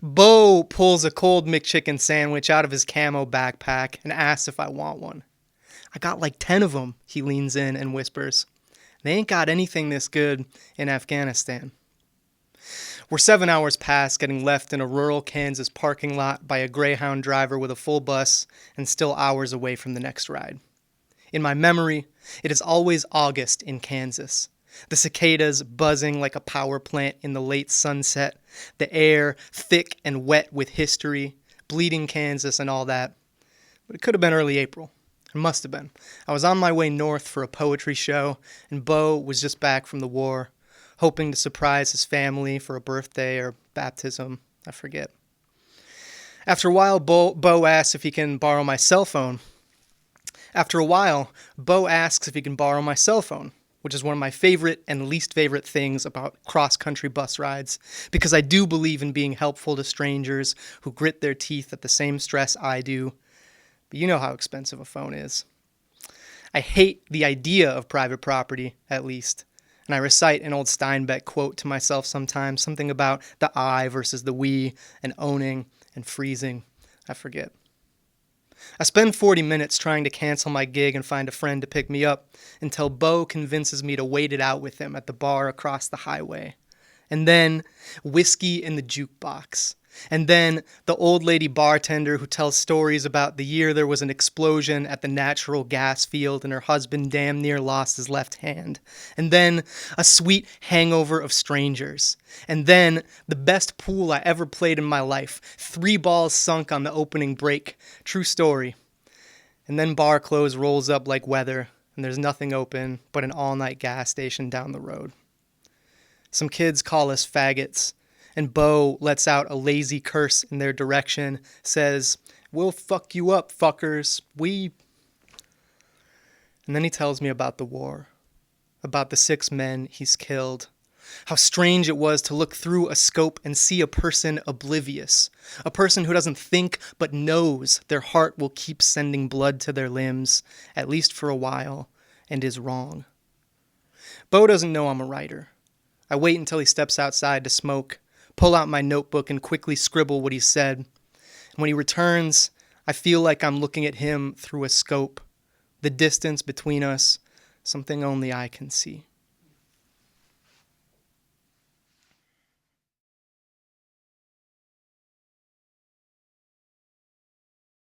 Bo pulls a cold McChicken sandwich out of his camo backpack and asks if I want one. I got like 10 of them, he leans in and whispers. They ain't got anything this good in Afghanistan. We're 7 hours past getting left in a rural Kansas parking lot by a Greyhound driver with a full bus and still hours away from the next ride. In my memory, it is always August in Kansas. The cicadas buzzing like a power plant in the late sunset, the air thick and wet with history, bleeding Kansas and all that. But it could have been early April. It must have been. I was on my way north for a poetry show, and Bo was just back from the war, hoping to surprise his family for a birthday or baptism. I forget. After a while, Bo asks if he can borrow my cell phone. Which is one of my favorite and least favorite things about cross-country bus rides, because I do believe in being helpful to strangers who grit their teeth at the same stress I do. But you know how expensive a phone is. I hate the idea of private property, at least. And I recite an old Steinbeck quote to myself sometimes, something about the I versus the we, and owning and freezing. I forget. I spend 40 minutes trying to cancel my gig and find a friend to pick me up until Bo convinces me to wait it out with him at the bar across the highway. And then whiskey in the jukebox. And then the old lady bartender who tells stories about the year there was an explosion at the natural gas field and her husband damn near lost his left hand. And then a sweet hangover of strangers. And then the best pool I ever played in my life. 3 balls sunk on the opening break. True story. And then bar close rolls up like weather, and there's nothing open but an all-night gas station down the road. Some kids call us faggots. And Bo lets out a lazy curse in their direction, says, "We'll fuck you up, fuckers. And then he tells me about the war, about the 6 men he's killed, how strange it was to look through a scope and see a person oblivious, a person who doesn't think but knows their heart will keep sending blood to their limbs, at least for a while, and is wrong." Bo doesn't know I'm a writer. I wait until he steps outside to smoke, pull out my notebook and quickly scribble what he said. And when he returns, I feel like I'm looking at him through a scope. The distance between us, something only I can see.